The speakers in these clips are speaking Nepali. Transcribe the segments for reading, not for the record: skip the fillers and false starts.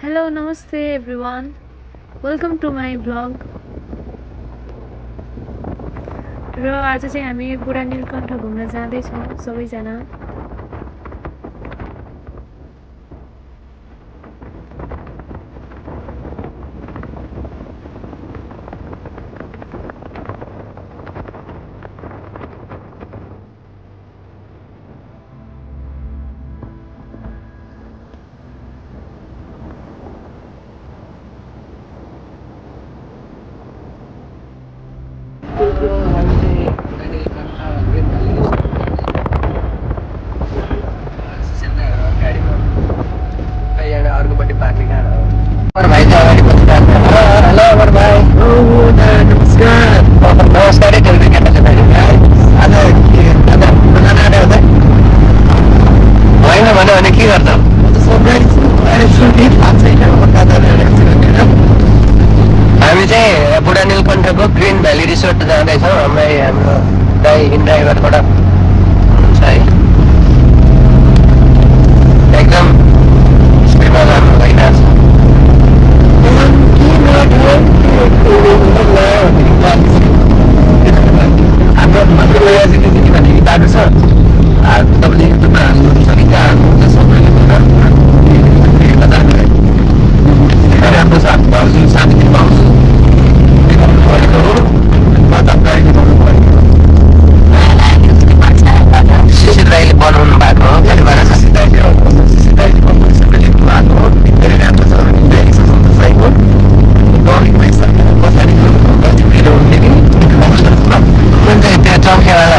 Hello, namaste everyone. Welcome to my vlog. र आज चाहिँ हामी बुढा नीलकण्ठ घुम्न जाँदैछौँ सबैजना। हामी चाहिँ बुढा नीलकण्ठको ग्रिन भ्याली रिसोर्ट जाँदैछौँ। हाम्रो ड्राइभरबाट हुनुहुन्छ है, एकदम स्पिडमा जानु भइरहेको हाम्रो बाटो छ। तपाईँले युट्युबमा हाल्नु सकिन्छ, राम्रो छ। भाउजू साथी भाउजू शिशिर राईले बनाउनु भएको हो। त्यहाँ चौकेवाला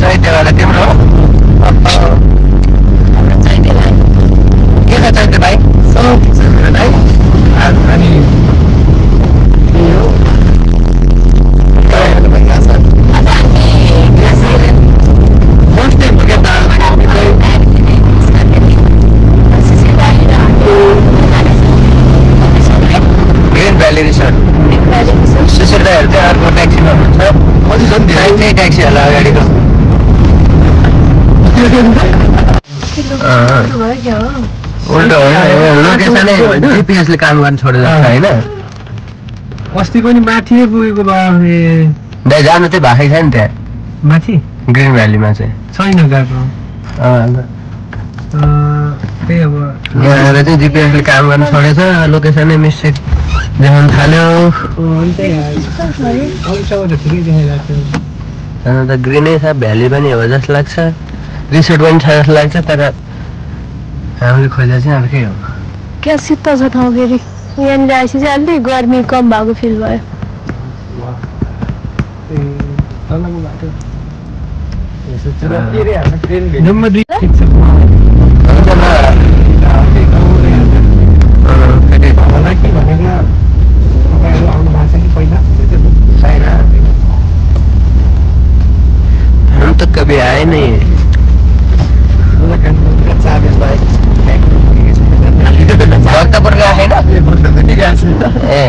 चैतेवाला तिम्रो के छ चैते भाइ? ग्रिन भ्याली रिसोर्ट शिशिर दाइहरू चाहिँ अर्को ट्याक्सीमा हुनुहुन्छ। ट्याक्सी होला अगाडिको। उल्टो होइन, लोकेसनै जिपिएसले काम गर्नु छोडेर होइन। अस्ति पनि माथि नै पुगेको दाइ जानु चाहिँ भएकै छ नि त्यहाँ माथि ग्रिन भ्यालीमा चाहिँ छैन गएको। त्यही अब यहाँ आएर चाहिँ जिपिएसले काम गर्नु छोडेछ, लोकेसनै मिस्टेक देखाउनु थाल्यो। ठिकै देखाइरहेको अन्त ग्रिनै छ, भ्याली पनि हो जस्तो लाग्छ, रिसोर्ट पनि छ जस्तो लाग्छ। तर हामीले खोजेर चाहिँ अर्कै हो। क्या शीतल छ ठाउँ फेरि। यहाँनिर आएपछि चाहिँ अलिक गर्मी कम भएको फिल भयो। तलको बाटो हम तो कभी आए नहीं है। भक्तपुर गएको छैन ए?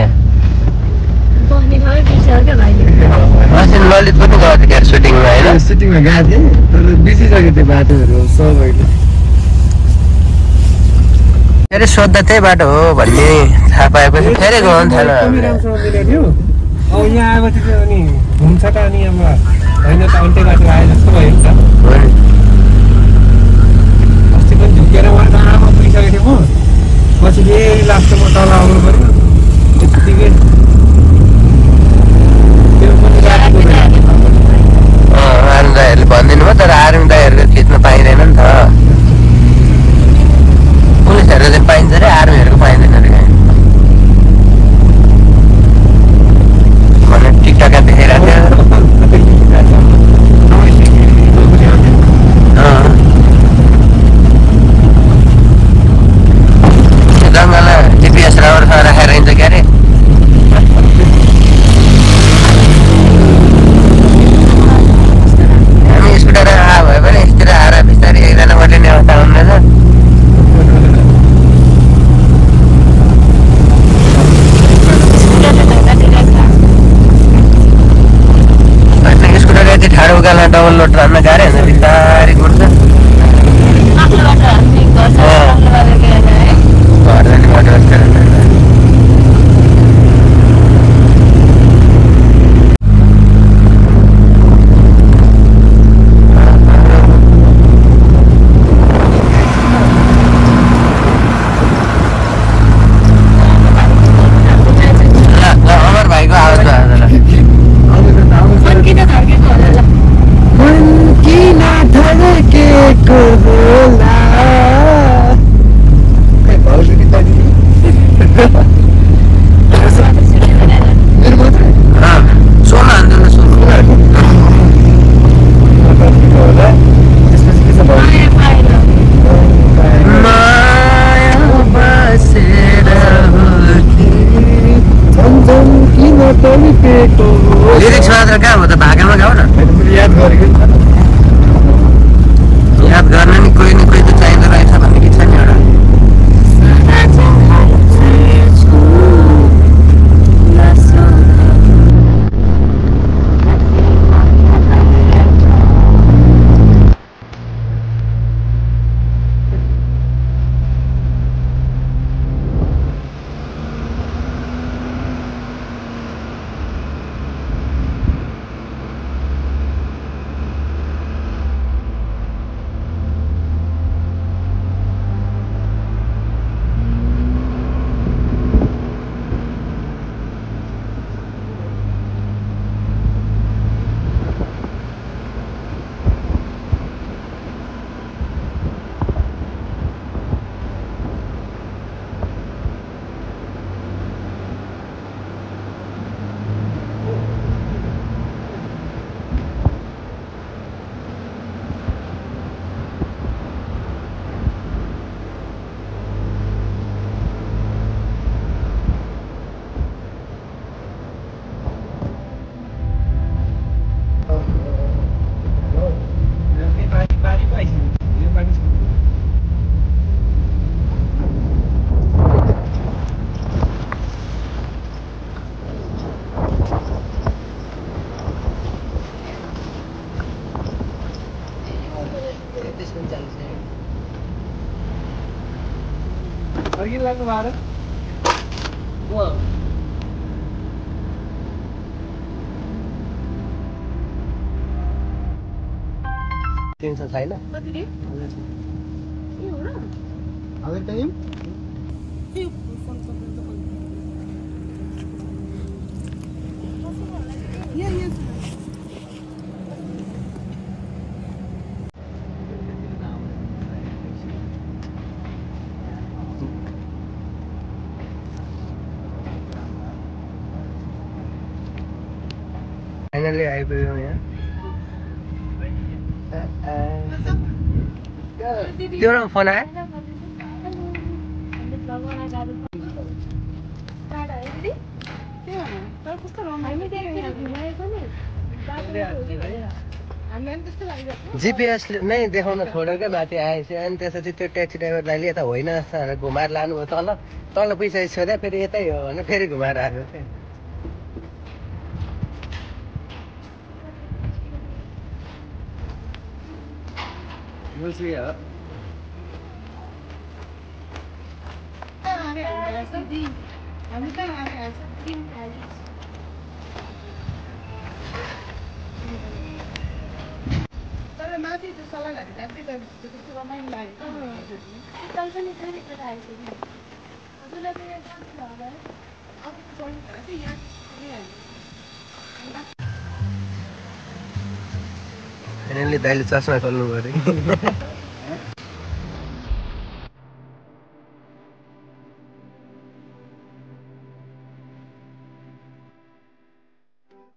अस्ति ललित पनि गएको थियो क्यार सुटिङमा होइन? सुटिङमा गएको थिएँ तर बिर्सिसकेको थियो बाटोहरू सबैले। फेरि सोद्धा त्यही बाटो हो भन्ने थाहा पाएपछि फेरि गउनु थाल्यो। अब यहाँ आएपछि चाहिँ अनि घुम्छ त अनि अब होइन त अन्त्य बाटो आए जस्तो भयो नि त। अस्ति पनि झुकेर उहाँ त आमा पुगिसकेको थिएँ म। पछि फेरि लास्टमा तल आउनु पऱ्यो त्यत्तिकै। त्यो पनि रातिको आर्मी दाईहरूले भनिदिनु भयो, तर आर्मी दाईहरूको खिच्न पाइँदैन नि त। पुलिसहरूको चाहिँ पाइन्छ अरे, आर्मीहरूको पाइँदैन अरे। भने टिकटकमा देखाइरहेको थियो। जङ्गलमा जिपिएस राम्रोसँग राखेर हिँड्छ क्या अरे। हामी स्कुटर आयो भए पनि यस्तोतिर आएर बिस्तारै एकजना बटिने अवस्था हुँदैछ। स्कुटर यति ठाडो उकालो डबल लोड राख्न गाह्रो हुन्छ, बिस्तारै कुर्छ। फर्किन लाग्नु भएको तिन सौ छैन अगर टाइम फाइनली आइपुग्यौँ यहाँ त्यो फोन आयो जिपिएस नै देखाउन छोडेर क्या माथि आएछ अनि त्यसपछि त्यो ट्याक्सी ड्राइभरलाई यता होइन जस्तो घुमाएर लानुभयो तल तल पैसा सोध्यो फेरि यतै हो भने फेरि घुमाएर आएको थियो माथि त्यो सलाघारी जाँदै गरेपछि त्यस्तो रमाइलो लागेको पनि हजुरलाई त यहाँ जान्छ होला है फाइनली दाइले चस्मा खोल्नु पऱ्यो